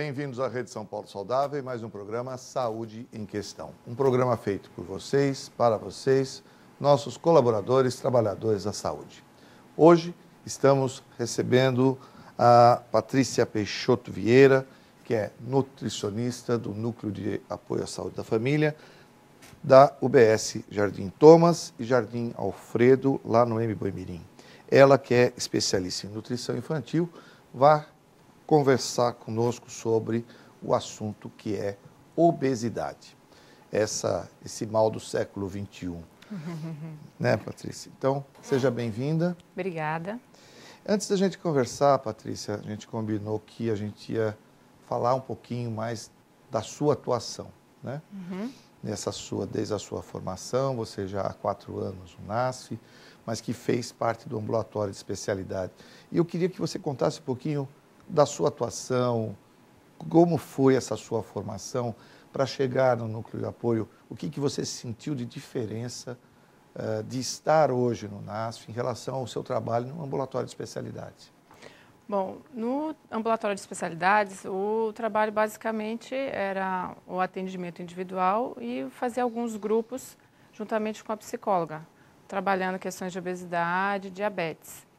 bem-vindos à Rede São Paulo Saudável e mais um programa Saúde em Questão. Um programa feito por vocês, para vocês, nossos colaboradores, trabalhadores da saúde. Hoje estamos recebendo a Patrícia Peixoto Vieira, que é nutricionista do Núcleo de Apoio à Saúde da Família, da UBS Jardim Thomas e Jardim Alfredo, lá no Boimirim. Ela, que é especialista em nutrição infantil, vai conversar conosco sobre o assunto que é obesidade. Esse mal do século XXI. Né, Patrícia? Então, seja bem-vinda. Obrigada. Antes da gente conversar, Patrícia, a gente combinou que a gente ia falar um pouquinho mais da sua atuação, né? Desde a sua formação, você já há 4 anos no NASF, mas que fez parte do ambulatório de especialidade. E eu queria que você contasse um pouquinho da sua atuação, como foi essa sua formação para chegar no núcleo de apoio, o que você sentiu de diferença de estar hoje no NASF em relação ao seu trabalho no ambulatório de especialidade. Bom, no ambulatório de especialidades, o trabalho basicamente era o atendimento individual e fazer alguns grupos juntamente com a psicóloga, trabalhando questões de obesidade, diabetes.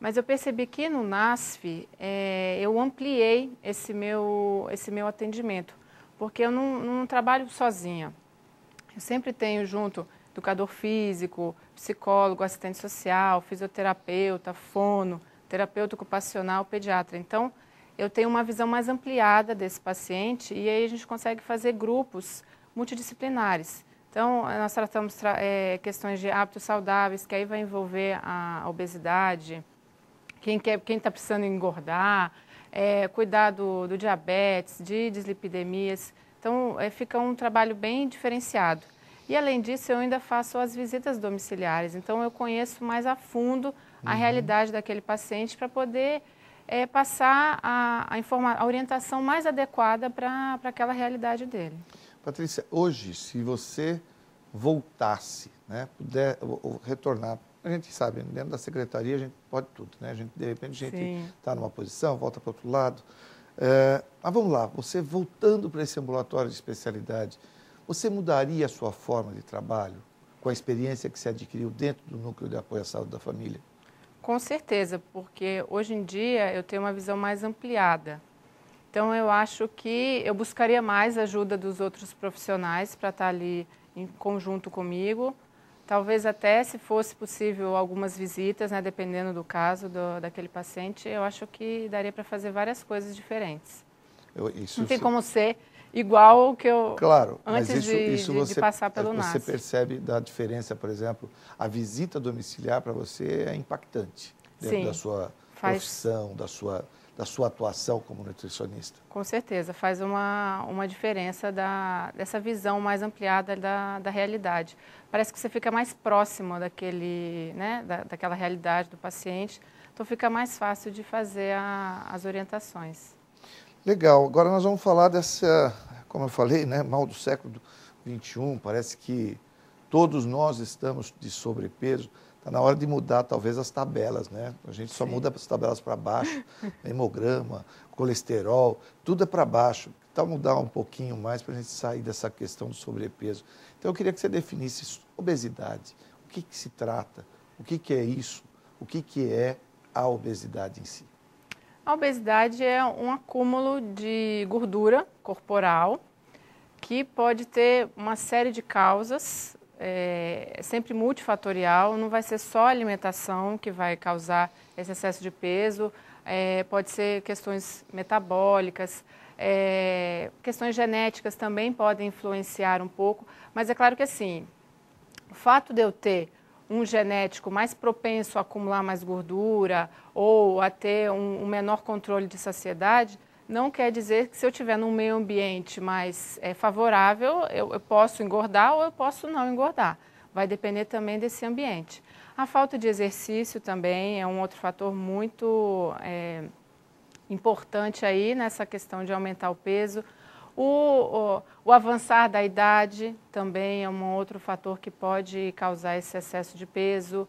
Mas eu percebi que no NASF eu ampliei esse meu atendimento, porque eu não trabalho sozinha. Eu sempre tenho junto educador físico, psicólogo, assistente social, fisioterapeuta, fono, terapeuta ocupacional, pediatra. Então, eu tenho uma visão mais ampliada desse paciente e aí a gente consegue fazer grupos multidisciplinares. Então, nós tratamos questões de hábitos saudáveis, que aí vai envolver a obesidade, quem está precisando engordar, cuidar do diabetes, de dislipidemias. Então, fica um trabalho bem diferenciado. E, além disso, eu ainda faço as visitas domiciliares. Então, eu conheço mais a fundo a realidade daquele paciente para poder passar a orientação mais adequada para aquela realidade dele. Patrícia, hoje, se você voltasse, né, puder retornar, a gente sabe, dentro da secretaria a gente pode tudo, né? De repente a gente está numa posição, volta para o outro lado. Mas vamos lá, você voltando para esse ambulatório de especialidade, você mudaria a sua forma de trabalho com a experiência que você adquiriu dentro do Núcleo de Apoio à Saúde da Família? Com certeza, porque hoje em dia eu tenho uma visão mais ampliada. Então eu acho que eu buscaria mais a ajuda dos outros profissionais para estar ali em conjunto comigo. Talvez até, se fosse possível, algumas visitas, né, dependendo do caso daquele paciente, eu acho que daria para fazer várias coisas diferentes. Não tem como ser igual ao que eu... Claro, antes mas de passar pelo NASF. Você percebe da diferença, por exemplo, a visita domiciliar para você é impactante dentro da sua profissão, da sua atuação como nutricionista. Com certeza, faz uma diferença dessa visão mais ampliada da realidade. Parece que você fica mais próximo daquela realidade do paciente, então fica mais fácil de fazer as orientações. Legal, agora nós vamos falar dessa, como eu falei, né, mal do século XXI, parece que todos nós estamos de sobrepeso. Está na hora de mudar, talvez, as tabelas, né? A gente só muda as tabelas para baixo, hemograma, colesterol, tudo é para baixo. Então, mudar um pouquinho mais para a gente sair dessa questão do sobrepeso. Então, eu queria que você definisse obesidade. O que se trata? O que é isso? O que é a obesidade em si? A obesidade é um acúmulo de gordura corporal que pode ter uma série de causas. É sempre multifatorial, não vai ser só a alimentação que vai causar esse excesso de peso, pode ser questões metabólicas, questões genéticas também podem influenciar um pouco, mas é claro que assim, o fato de eu ter um genético mais propenso a acumular mais gordura ou a ter um menor controle de saciedade, não quer dizer que se eu estiver num meio ambiente mais favorável, eu posso engordar ou eu posso não engordar. Vai depender também desse ambiente. A falta de exercício também é um outro fator muito importante aí nessa questão de aumentar o peso. O avançar da idade também é um outro fator que pode causar esse excesso de peso.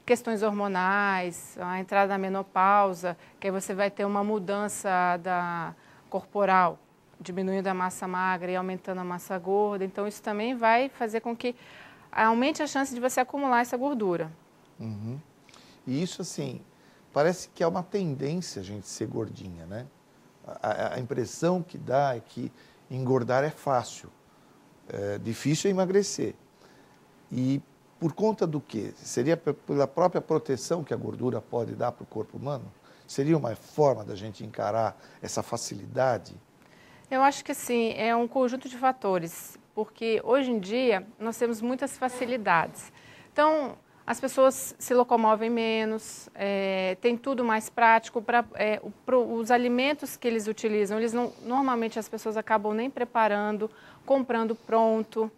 Questões hormonais, a entrada na menopausa, que aí você vai ter uma mudança corporal, diminuindo a massa magra e aumentando a massa gorda. Então, isso também vai fazer com que aumente a chance de você acumular essa gordura. Uhum. E isso, assim, parece que é uma tendência a gente ser gordinha, né? A impressão que dá é que engordar é fácil, é difícil emagrecer. E por conta do quê? Seria pela própria proteção que a gordura pode dar para o corpo humano? Seria uma forma da gente encarar essa facilidade? Eu acho que sim, é um conjunto de fatores, porque hoje em dia nós temos muitas facilidades. Então, as pessoas se locomovem menos, tem tudo mais prático. Os alimentos que eles utilizam, normalmente as pessoas acabam nem preparando, comprando pronto.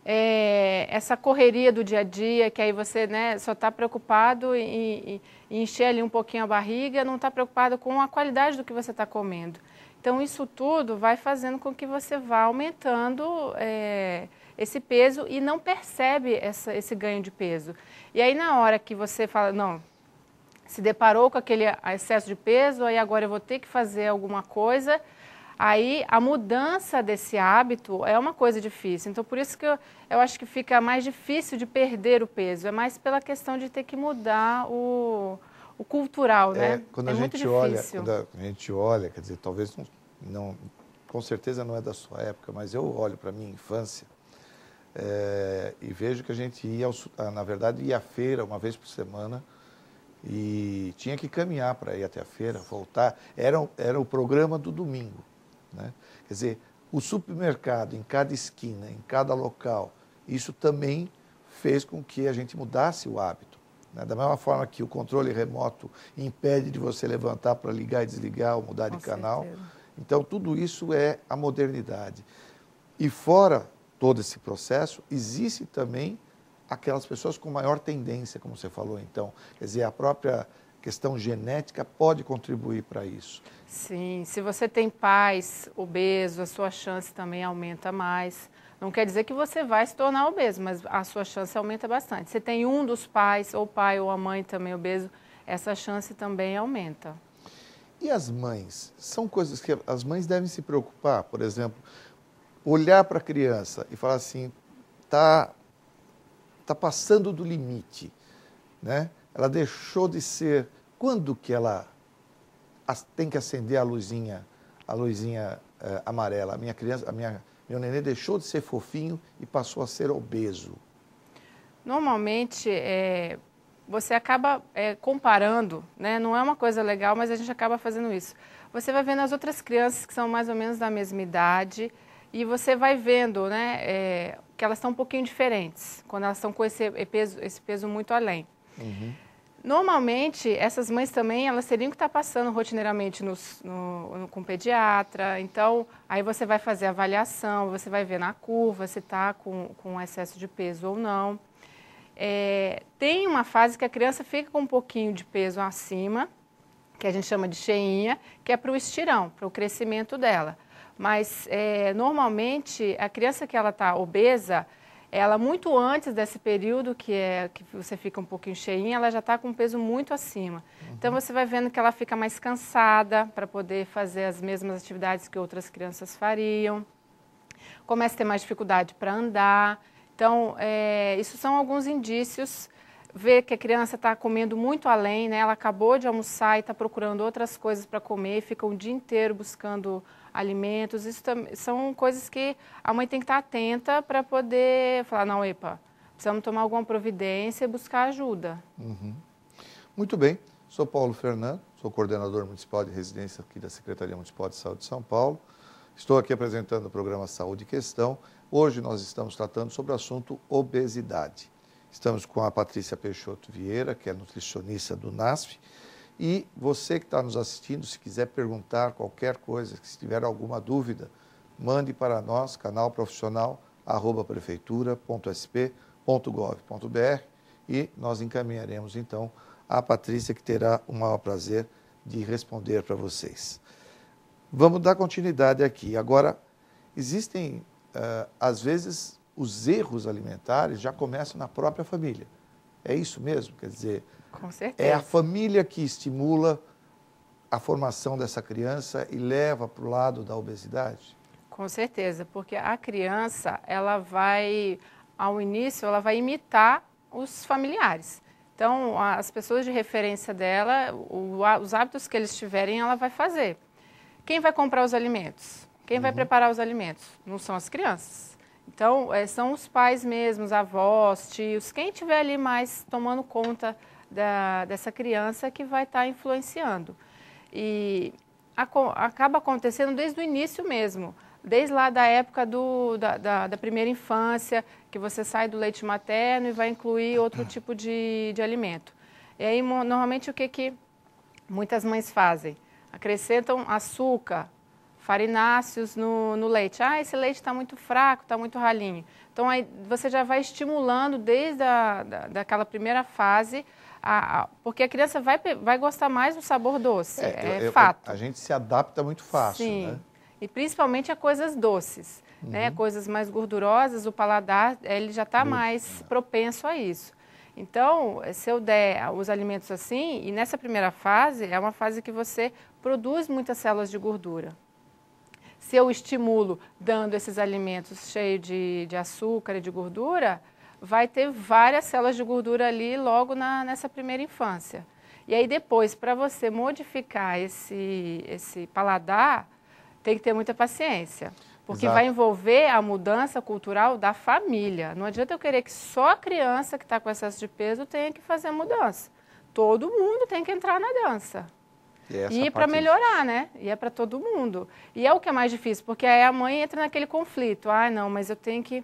Essa correria do dia a dia, que aí você, né, só está preocupado em encher ali um pouquinho a barriga, não está preocupado com a qualidade do que você está comendo. Então, isso tudo vai fazendo com que você vá aumentando esse peso e não percebe esse ganho de peso. E aí, na hora que você fala, não, se deparou com aquele excesso de peso, aí agora eu vou ter que fazer alguma coisa, aí a mudança desse hábito é uma coisa difícil. Então, por isso que eu acho que fica mais difícil de perder o peso. É mais pela questão de ter que mudar o cultural, né? Quando é a muito gente olha, difícil. quando a gente olha, quer dizer, talvez não, com certeza não é da sua época, mas eu olho para a minha infância e vejo que a gente na verdade, ia à feira uma vez por semana e tinha que caminhar para ir até a feira, voltar. Era o programa do domingo, né? Quer dizer, o supermercado em cada esquina, em cada local, isso também fez com que a gente mudasse o hábito. Da mesma forma que o controle remoto impede de você levantar para ligar e desligar ou mudar de canal. Então, tudo isso é a modernidade. E fora todo esse processo, existe também aquelas pessoas com maior tendência, como você falou, então. Quer dizer, a própria questão genética pode contribuir para isso. Sim, se você tem pais obesos, a sua chance também aumenta mais. Não quer dizer que você vai se tornar obeso, mas a sua chance aumenta bastante. Se tem um dos pais, ou o pai ou a mãe também obeso, essa chance também aumenta. E as mães? São coisas que as mães devem se preocupar, por exemplo, olhar para a criança e falar assim, tá passando do limite, né? Ela deixou de ser... Quando que ela tem que acender a luzinha amarela? Meu nenê deixou de ser fofinho e passou a ser obeso. Normalmente, você acaba comparando, né? Não é uma coisa legal, mas a gente acaba fazendo isso. Você vai vendo as outras crianças que são mais ou menos da mesma idade e você vai vendo, né, que elas estão um pouquinho diferentes, quando elas estão com esse peso muito além. Uhum. Normalmente, essas mães também, elas teriam que estar passando rotineiramente com o pediatra. Então, aí você vai fazer a avaliação, você vai ver na curva se está com excesso de peso ou não. Tem uma fase que a criança fica com um pouquinho de peso acima, que a gente chama de cheinha, que é para o estirão, para o crescimento dela. Mas, normalmente, a criança que ela está obesa, ela muito antes desse período que você fica um pouquinho cheinha, ela já está com um peso muito acima. Uhum. Então, você vai vendo que ela fica mais cansada para poder fazer as mesmas atividades que outras crianças fariam. Começa a ter mais dificuldade para andar. Então, isso são alguns indícios. Ver que a criança está comendo muito além, né? Ela acabou de almoçar e está procurando outras coisas para comer, fica o dia inteiro buscando alimentos. Isso são coisas que a mãe tem que estar atenta para poder falar, não, epa, precisamos tomar alguma providência e buscar ajuda. Uhum. Muito bem, sou Paulo Fernando, sou coordenador municipal de residência aqui da Secretaria Municipal de Saúde de São Paulo. Estou aqui apresentando o programa Saúde em Questão. Hoje nós estamos tratando sobre o assunto obesidade. Estamos com a Patrícia Peixoto Vieira, que é nutricionista do NASF. E você que está nos assistindo, se quiser perguntar qualquer coisa, se tiver alguma dúvida, mande para nós, canal profissional, @prefeitura.sp.gov.br e nós encaminharemos, então, a Patrícia, que terá o maior prazer de responder para vocês. Vamos dar continuidade aqui. Agora, existem, às vezes, os erros alimentares já começam na própria família. É isso mesmo? Quer dizer, com certeza. é a família que estimula a formação dessa criança e leva para o lado da obesidade? Com certeza, porque a criança, ela vai, ao início, ela vai imitar os familiares. Então, as pessoas de referência dela, os hábitos que eles tiverem, ela vai fazer. Quem vai comprar os alimentos? Quem vai preparar os alimentos? Não são as crianças. Então, são os pais mesmos, avós, tios, quem estiver ali mais tomando conta dessa criança que vai estar influenciando. E acaba acontecendo desde o início mesmo, desde lá da época da primeira infância, que você sai do leite materno e vai incluir outro tipo de alimento. E aí, normalmente, o que muitas mães fazem? Acrescentam açúcar, farináceos no leite. Ah, esse leite está muito fraco, está muito ralinho. Então, aí você já vai estimulando desde daquela primeira fase, porque a criança vai gostar mais do sabor doce, fato. A gente se adapta muito fácil, Sim. né? E principalmente a coisas doces, né? Coisas mais gordurosas, o paladar ele já está mais propenso a isso. Então, se eu der os alimentos assim, e nessa primeira fase, é uma fase que você produz muitas células de gordura. Se eu estimulo dando esses alimentos cheios de açúcar e de gordura, vai ter várias células de gordura ali logo nessa primeira infância. E aí depois, para você modificar esse paladar, tem que ter muita paciência. Porque vai envolver a mudança cultural da família. Não adianta eu querer que só a criança que está com excesso de peso tenha que fazer a mudança. Todo mundo tem que entrar na dança. E para melhorar, né? E é para todo mundo. E é o que é mais difícil, porque aí a mãe entra naquele conflito. Ah, não, mas eu tenho que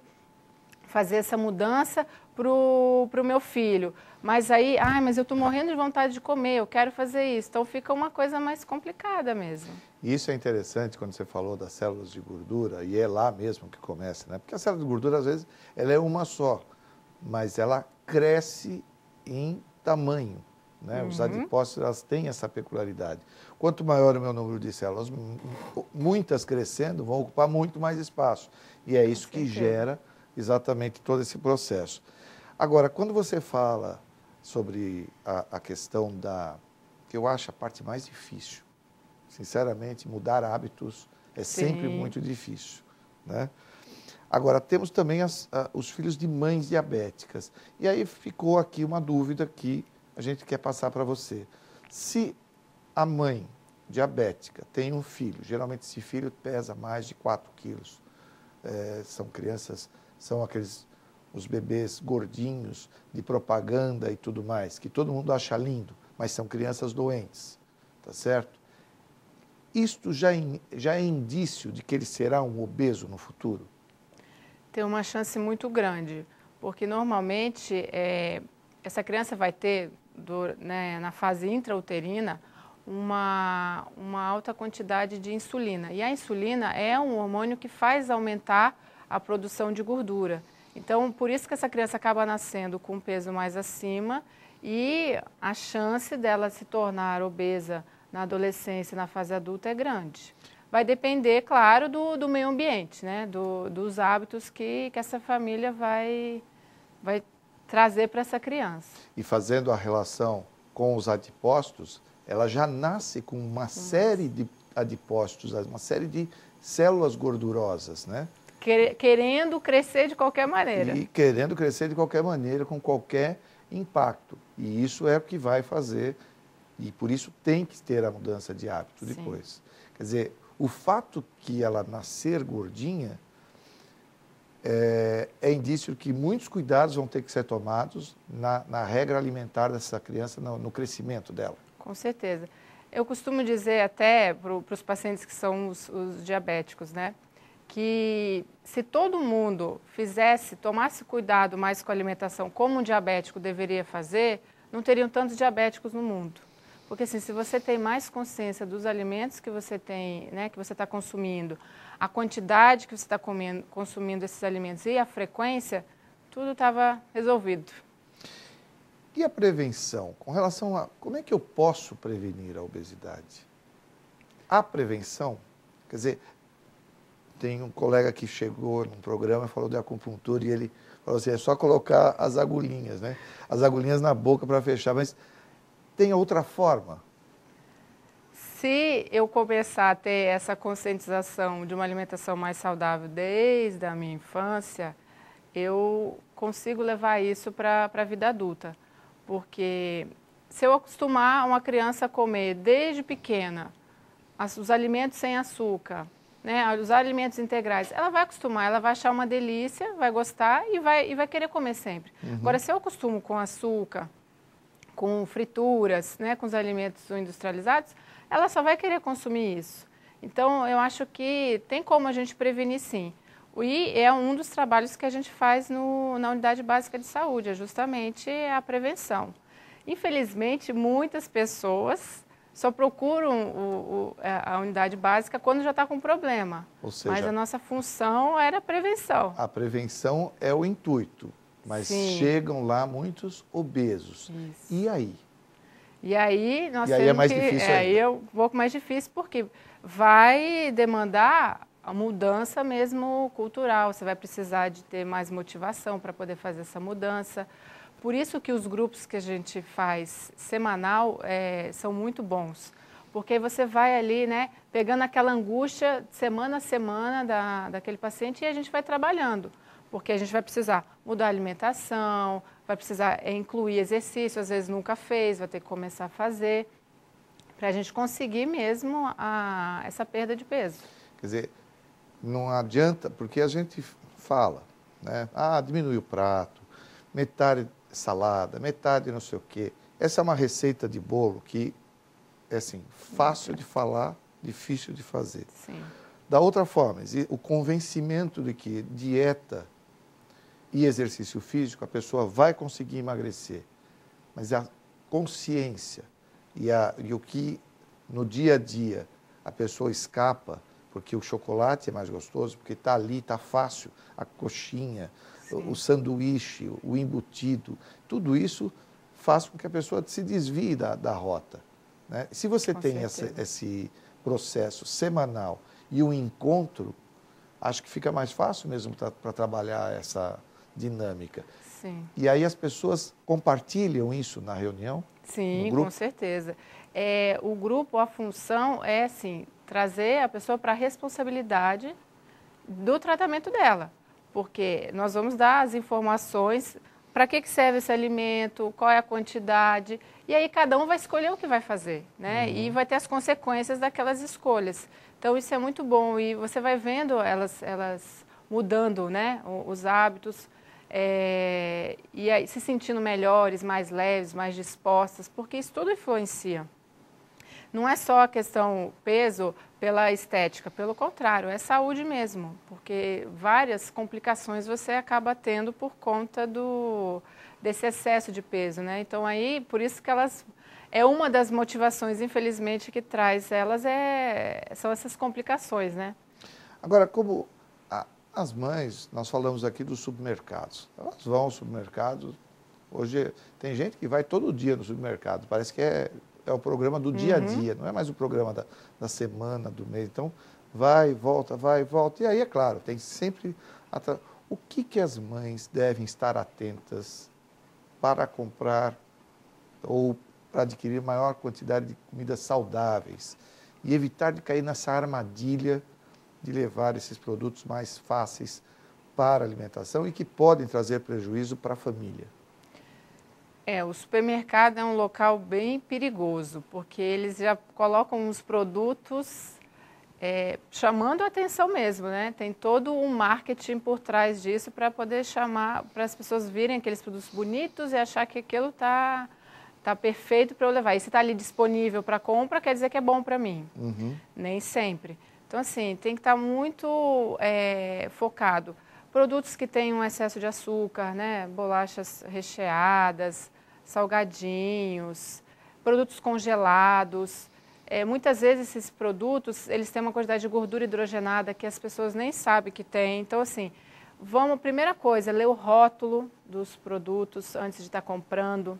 fazer essa mudança pro meu filho. Mas aí, mas eu estou morrendo de vontade de comer, eu quero fazer isso. Então fica uma coisa mais complicada mesmo. Isso é interessante quando você falou das células de gordura, e é lá mesmo que começa, né? Porque a célula de gordura, às vezes, ela é uma só, mas ela cresce em tamanho, né? Os adipócitos, elas têm essa peculiaridade. Quanto maior o meu número de células, muitas crescendo, vão ocupar muito mais espaço. E é isso que gera exatamente todo esse processo. Agora, quando você fala sobre a questão que eu acho a parte mais difícil, sinceramente, mudar hábitos é sempre muito difícil, né? Agora, temos também os filhos de mães diabéticas. E aí ficou aqui uma dúvida que a gente quer passar para você. Se a mãe diabética tem um filho, geralmente esse filho pesa mais de 4 quilos, são crianças, são os bebês gordinhos de propaganda e tudo mais, que todo mundo acha lindo, mas são crianças doentes, tá certo? Isto já é indício de que ele será um obeso no futuro? Tem uma chance muito grande, porque normalmente essa criança vai ter, na fase intrauterina, uma alta quantidade de insulina. E a insulina é um hormônio que faz aumentar a produção de gordura. Então, por isso que essa criança acaba nascendo com um peso mais acima e a chance dela se tornar obesa na adolescência, na fase adulta, é grande. Vai depender, claro, do meio ambiente, né? Dos hábitos que essa família vai trazer para essa criança. E fazendo a relação com os adipócitos, ela já nasce com uma série de adipócitos, uma série de células gordurosas, né? Querendo crescer de qualquer maneira. E querendo crescer de qualquer maneira, com qualquer impacto. E isso é o que vai fazer, e por isso tem que ter a mudança de hábito depois. Quer dizer, o fato que ela nascer gordinha é indício que muitos cuidados vão ter que ser tomados na regra alimentar dessa criança, no crescimento dela. Com certeza. Eu costumo dizer até para os pacientes que são os diabéticos, né? Que se todo mundo tomasse cuidado mais com a alimentação como um diabético deveria fazer, não teriam tantos diabéticos no mundo. Porque assim, se você tem mais consciência dos alimentos que você tem, né, que você está consumindo, a quantidade que você está consumindo esses alimentos e a frequência, tudo estava resolvido. E a prevenção? Com relação a como é que eu posso prevenir a obesidade? A prevenção, quer dizer, tem um colega que chegou num programa e falou de acupuntura e ele falou assim, é só colocar as agulhinhas, né? As agulhinhas na boca para fechar, mas tem outra forma? se eu começar a ter essa conscientização de uma alimentação mais saudável desde a minha infância, eu consigo levar isso para a vida adulta. Porque se eu acostumar uma criança a comer desde pequena os alimentos sem açúcar, né, os alimentos integrais, ela vai acostumar, ela vai achar uma delícia, vai gostar e vai querer comer sempre. Agora, se eu acostumo com açúcar, com frituras, né, com os alimentos industrializados, ela só vai querer consumir isso. Então, eu acho que tem como a gente prevenir, sim. E é um dos trabalhos que a gente faz na Unidade Básica de Saúde, é justamente a prevenção. Infelizmente, muitas pessoas só procuram a unidade básica quando já está com problema. Ou seja, mas a nossa função era a prevenção. A prevenção é o intuito, mas Sim. chegam lá muitos obesos. Isso. E aí? E aí nós é mais difícil ainda. Aí é um pouco mais difícil, porque vai demandar a mudança mesmo cultural. Você vai precisar de ter mais motivação para poder fazer essa mudança. Por isso que os grupos que a gente faz semanal são muito bons. Porque você vai ali, né, pegando aquela angústia semana a semana daquele paciente e a gente vai trabalhando. Porque a gente vai precisar mudar a alimentação, vai precisar incluir exercício, às vezes nunca fez, vai ter que começar a fazer, para a gente conseguir mesmo essa perda de peso. Quer dizer, não adianta, porque a gente fala, né? Diminui o prato, metade salada, metade não sei o quê. Essa é uma receita de bolo que é assim, fácil de falar, difícil de fazer. Sim. Da outra forma, o convencimento de que dieta e exercício físico a pessoa vai conseguir emagrecer, mas a consciência e o que no dia a dia a pessoa escapa, porque o chocolate é mais gostoso, porque está ali, está fácil, a coxinha, o sanduíche, o embutido, tudo isso faz com que a pessoa se desvie da rota. Né? Se você tem esse processo semanal e um encontro, acho que fica mais fácil mesmo para trabalhar essa dinâmica. Sim. E aí as pessoas compartilham isso na reunião? Sim, com certeza. O grupo, a função é, assim, trazer a pessoa para a responsabilidade do tratamento dela. Porque nós vamos dar as informações, para que serve esse alimento, qual é a quantidade, e aí cada um vai escolher o que vai fazer, né? E vai ter as consequências daquelas escolhas. Então isso é muito bom e você vai vendo elas mudando, né, os hábitos, e aí se sentindo melhores, mais leves, mais dispostas, porque isso tudo influencia. Não é só a questão peso pela estética, pelo contrário, é saúde mesmo, porque várias complicações você acaba tendo por conta desse excesso de peso, né? Então aí, por isso que elas, uma das motivações, infelizmente, que traz elas são essas complicações, né? Agora, como as mães, nós falamos aqui dos supermercados, elas vão ao supermercado, hoje tem gente que vai todo dia no supermercado, parece que é o programa do dia a dia, não é mais o programa da semana, do mês. Então, vai, volta, e aí, é claro, tem sempre... O que as mães devem estar atentas para comprar ou para adquirir maior quantidade de comidas saudáveis e evitar de cair nessa armadilha de levar esses produtos mais fáceis para a alimentação e que podem trazer prejuízo para a família? O supermercado é um local bem perigoso, porque eles já colocam os produtos chamando a atenção mesmo, né? Tem todo um marketing por trás disso para poder chamar, para as pessoas virem aqueles produtos bonitos e achar que aquilo tá perfeito para eu levar. E se está ali disponível para compra, quer dizer que é bom para mim. Nem sempre. Então, assim, tem que estar muito focado. Produtos que têm um excesso de açúcar, né? Bolachas recheadas, salgadinhos, produtos congelados. Muitas vezes esses produtos, eles têm uma quantidade de gordura hidrogenada que as pessoas nem sabem que tem. Então, assim, primeira coisa, ler o rótulo dos produtos antes de estar comprando.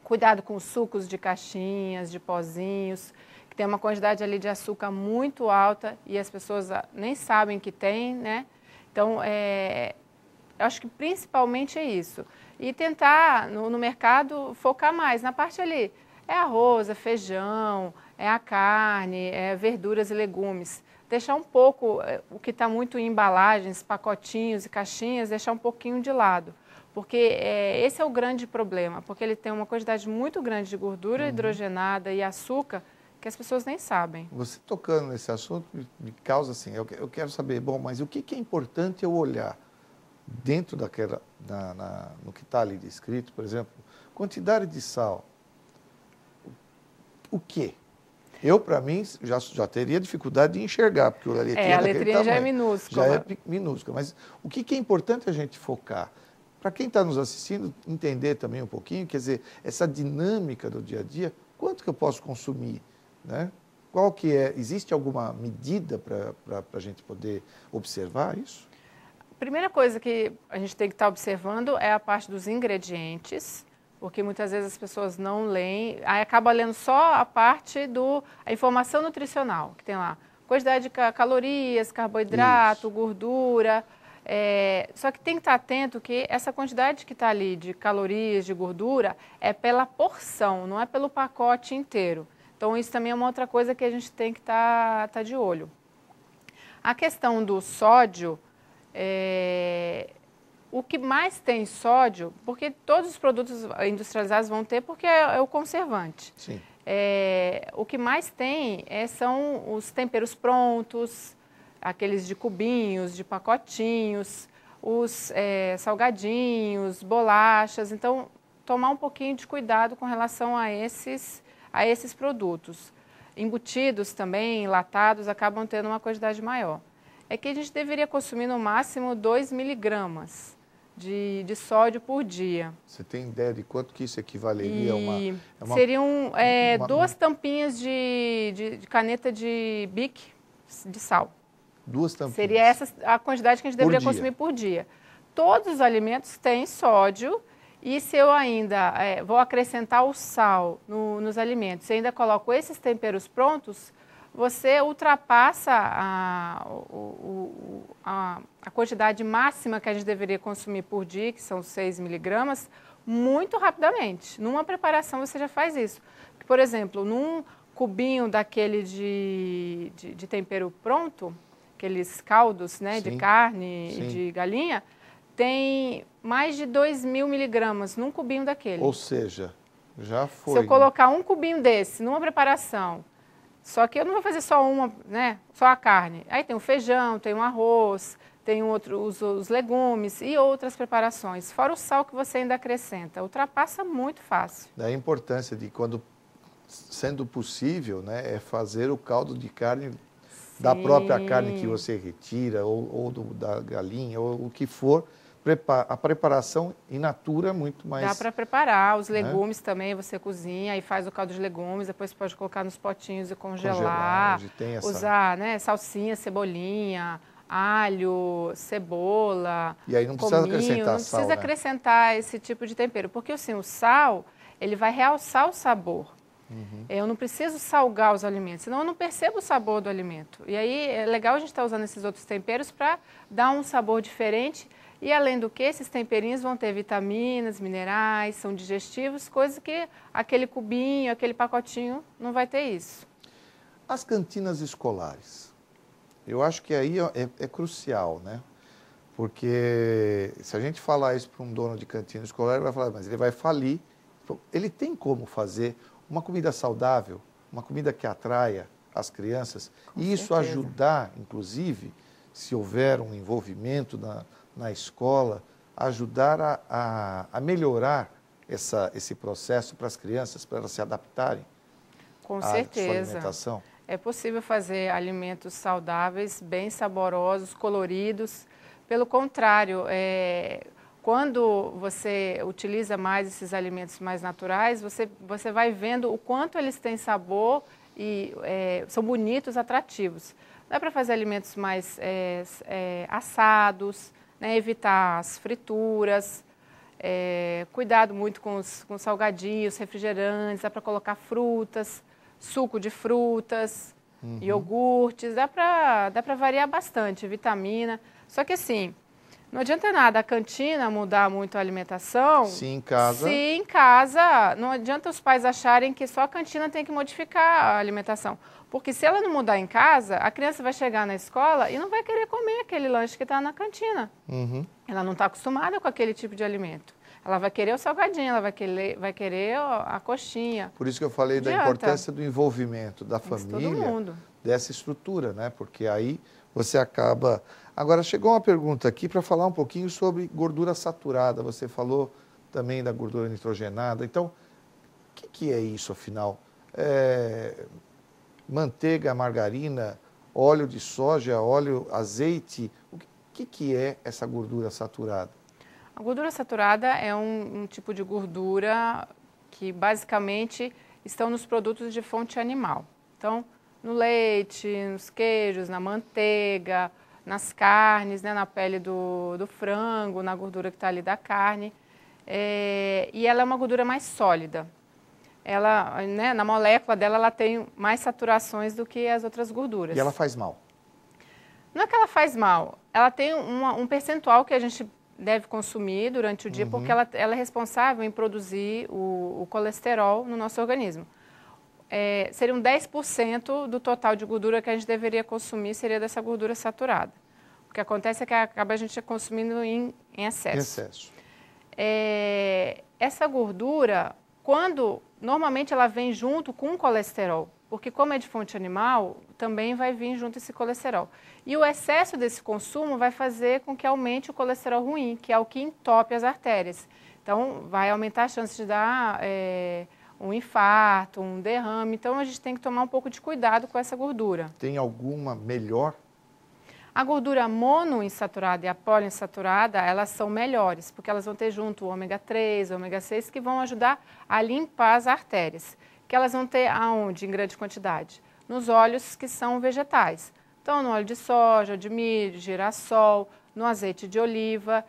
Cuidado com os sucos de caixinhas, de pozinhos, que tem uma quantidade ali de açúcar muito alta e as pessoas nem sabem que tem, né? Então, eu acho que principalmente é isso. E tentar, no mercado, focar mais. Na parte ali, arroz, feijão, é a carne, é verduras e legumes. Deixar um pouco, o que está muito em embalagens, pacotinhos e caixinhas, deixar um pouquinho de lado. Porque esse é o grande problema, porque ele tem uma quantidade muito grande de gordura hidrogenada e açúcar que as pessoas nem sabem. Você tocando nesse assunto me causa assim, eu quero saber, bom, mas o que é importante eu olhar dentro daquela, no que está ali descrito, por exemplo, quantidade de sal, o quê? Eu, para mim, já teria dificuldade de enxergar, porque a letrinha a letrinha já é minúscula. Já é minúscula, mas o que é importante a gente focar? Para quem está nos assistindo, entender também um pouquinho, quer dizer, essa dinâmica do dia a dia, quanto que eu posso consumir, né? Qual que é, existe alguma medida para a gente poder observar isso? A primeira coisa que a gente tem que estar observando é a parte dos ingredientes, porque muitas vezes as pessoas não leem, aí acaba lendo só a parte a informação nutricional, que tem lá quantidade de calorias, carboidrato, gordura. Só que tem que estar atento que essa quantidade que está ali de calorias, de gordura, é pela porção, não é pelo pacote inteiro. Então, isso também é uma outra coisa que a gente tem que estar de olho. A questão do sódio, o que mais tem sódio, porque todos os produtos industrializados vão ter, porque é o conservante. Sim. O que mais tem são os temperos prontos, aqueles de cubinhos, de pacotinhos, os salgadinhos, bolachas. Então, tomar um pouquinho de cuidado com relação a esses produtos. Embutidos também, enlatados, acabam tendo uma quantidade maior. É que a gente deveria consumir no máximo 2 miligramas de sódio por dia. Você tem ideia de quanto que isso equivaleria a uma... Seriam 2 tampinhas de caneta de Bic de sal. 2 tampinhas. Seria essa a quantidade que a gente deveria consumir por dia. Todos os alimentos têm sódio e se eu ainda vou acrescentar o sal nos alimentos e ainda coloco esses temperos prontos, você ultrapassa a quantidade máxima que a gente deveria consumir por dia, que são 6 miligramas, muito rapidamente. Numa preparação você já faz isso. Por exemplo, num cubinho daquele de tempero pronto, aqueles caldos, né, de carne e de galinha, tem mais de 2.000 miligramas num cubinho daquele. Ou seja, já foi. Se eu colocar um cubinho desse numa preparação, só que eu não vou fazer só uma, né, só a carne. Aí tem o feijão, tem o arroz, tem os legumes e outras preparações. Fora o sal que você ainda acrescenta. Ultrapassa muito fácil. Daí a importância de quando, sendo possível, né, é fazer o caldo de carne da própria carne que você retira, ou da galinha, ou o que for, a preparação in natura é muito mais... Dá para preparar. Os legumes também, você cozinha e faz o caldo de legumes, depois pode colocar nos potinhos e congelar. Usar, né, salsinha, cebolinha, alho, cebola, e aí não precisa acrescentar sal, precisa acrescentar esse tipo de tempero, porque assim, o sal, ele vai realçar o sabor. Eu não preciso salgar os alimentos, senão eu não percebo o sabor do alimento. E aí é legal a gente estar usando esses outros temperos para dar um sabor diferente. E além do que, esses temperinhos vão ter vitaminas, minerais, são digestivos, coisas que aquele cubinho, aquele pacotinho não vai ter isso. As cantinas escolares, eu acho que aí é crucial, né? Porque se a gente falar isso para um dono de cantina escolar, ele vai falar, mas ele vai falir. Ele tem como fazer uma comida saudável, uma comida que atraia as crianças, e isso ajudar, inclusive, se houver um envolvimento na escola, ajudar a melhorar esse processo para as crianças, para elas se adaptarem Com à sua alimentação? É possível fazer alimentos saudáveis, bem saborosos, coloridos. Pelo contrário, quando você utiliza mais esses alimentos mais naturais, você vai vendo o quanto eles têm sabor e são bonitos, atrativos. Dá para fazer alimentos mais assados, né, evitar as frituras, cuidado muito com os salgadinhos, refrigerantes, dá para colocar frutas, suco de frutas, iogurtes, dá para variar bastante, vitamina. Só que assim, Não adianta nada a cantina mudar muito a alimentação. Se em casa... Se em casa, não adianta os pais acharem que só a cantina tem que modificar a alimentação. Porque se ela não mudar em casa, a criança vai chegar na escola e não vai querer comer aquele lanche que está na cantina. Ela não está acostumada com aquele tipo de alimento. Ela vai querer o salgadinho, ela vai querer a coxinha. Por isso que eu falei da importância do envolvimento da família, todo mundo. Dessa estrutura, né? Porque aí você acaba... Agora, chegou uma pergunta aqui para falar um pouquinho sobre gordura saturada. Você falou também da gordura nitrogenada. Então, o que é isso, afinal? Manteiga, margarina, óleo de soja, óleo, azeite. O que é essa gordura saturada? A gordura saturada é um tipo de gordura que basicamente estão nos produtos de fonte animal. Então, no leite, nos queijos, na manteiga, nas carnes, né, na pele do frango, na gordura que está ali da carne. E ela é uma gordura mais sólida. Ela, né, na molécula dela, ela tem mais saturações do que as outras gorduras. E ela faz mal? Não é que ela faz mal. Ela tem um percentual que a gente deve consumir durante o dia, porque ela é responsável em produzir o colesterol no nosso organismo. Seriam 10% do total de gordura que a gente deveria consumir, seria dessa gordura saturada. O que acontece é que acaba a gente consumindo em excesso. Essa gordura, normalmente ela vem junto com o colesterol, porque como é de fonte animal, também vai vir junto esse colesterol. E o excesso desse consumo vai fazer com que aumente o colesterol ruim, que é o que entope as artérias. Então, vai aumentar a chance de dar um infarto, um derrame. Então, a gente tem que tomar um pouco de cuidado com essa gordura. Tem alguma melhor? A gordura monoinsaturada e a poliinsaturada, elas são melhores, porque elas vão ter junto o ômega 3, o ômega 6, que vão ajudar a limpar as artérias. Que elas vão ter aonde, em grande quantidade? Nos óleos que são vegetais. Então, no óleo de soja, de milho, girassol, no azeite de oliva.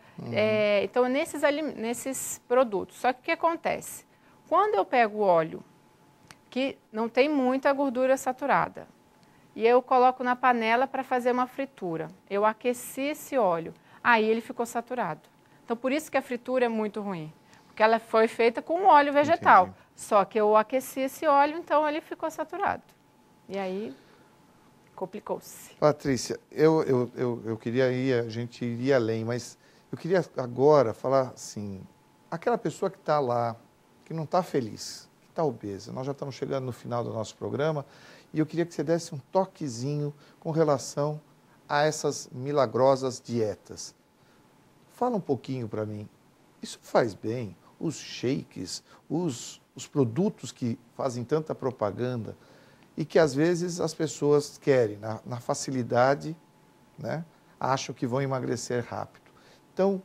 Então, nesses produtos. Só que o que acontece? Quando eu pego o óleo, que não tem muita gordura saturada, e eu coloco na panela para fazer uma fritura, eu aqueci esse óleo, aí ele ficou saturado. Então, por isso que a fritura é muito ruim, porque ela foi feita com óleo vegetal. Entendi. Só que eu aqueci esse óleo, então ele ficou saturado. E aí, complicou-se. Patrícia, eu queria a gente iria além, mas eu queria agora falar assim, aquela pessoa que está lá, que não está feliz, que está obesa, nós já estamos chegando no final do nosso programa, e eu queria que você desse um toquezinho com relação a essas milagrosas dietas. Fala um pouquinho para mim, isso faz bem? Os shakes, os produtos que fazem tanta propaganda e que às vezes as pessoas querem, na facilidade, né, acham que vão emagrecer rápido. Então,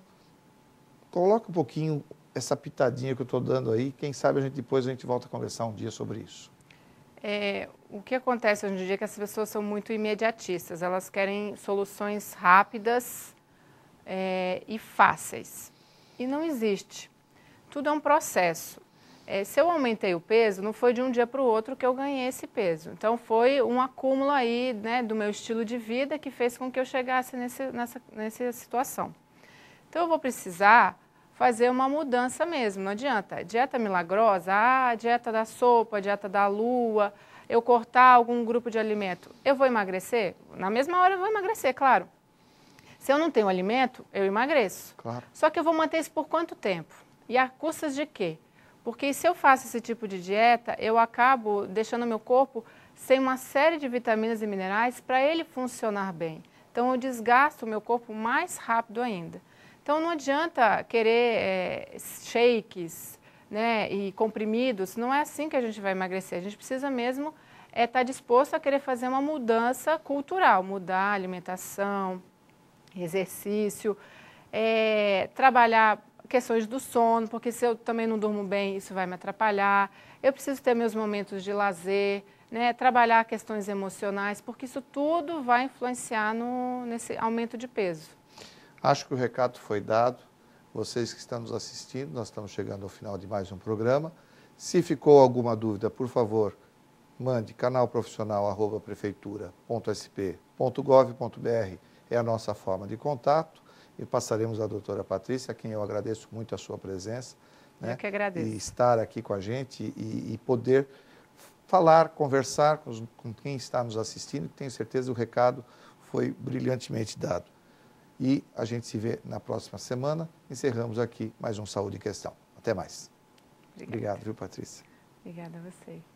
coloca um pouquinho essa pitadinha que eu estou dando aí, quem sabe depois a gente volta a conversar um dia sobre isso. O que acontece hoje em dia é que as pessoas são muito imediatistas, elas querem soluções rápidas e fáceis. E não existe. Tudo é um processo. Se eu aumentei o peso, não foi de um dia para o outro que eu ganhei esse peso. Então, foi um acúmulo aí, né, do meu estilo de vida que fez com que eu chegasse nessa situação. Então, eu vou precisar fazer uma mudança mesmo, não adianta. Dieta milagrosa, dieta da sopa, dieta da lua, eu cortar algum grupo de alimento. Eu vou emagrecer? Na mesma hora eu vou emagrecer, claro. Se eu não tenho alimento, eu emagreço. Claro. Só que eu vou manter isso por quanto tempo? E a custas de quê? Porque se eu faço esse tipo de dieta, eu acabo deixando meu corpo sem uma série de vitaminas e minerais para ele funcionar bem. Então, eu desgasto o meu corpo mais rápido ainda. Então, não adianta querer shakes, né, e comprimidos, não é assim que a gente vai emagrecer. A gente precisa mesmo estar disposto a querer fazer uma mudança cultural, mudar a alimentação, exercício, trabalhar questões do sono, porque se eu também não durmo bem, isso vai me atrapalhar. Eu preciso ter meus momentos de lazer, né, trabalhar questões emocionais, porque isso tudo vai influenciar nesse aumento de peso. Acho que o recado foi dado. Vocês que estão nos assistindo, nós estamos chegando ao final de mais um programa. Se ficou alguma dúvida, por favor, mande canalprofissional@prefeitura.sp.gov.br, é a nossa forma de contato. e passaremos à doutora Patrícia, a quem eu agradeço muito a sua presença. Eu que agradeço. E estar aqui com a gente e poder falar, conversar com quem está nos assistindo. Tenho certeza que o recado foi brilhantemente dado. E a gente se vê na próxima semana. Encerramos aqui mais um Saúde em Questão. Até mais. Obrigado, viu, Patrícia? Obrigada a você.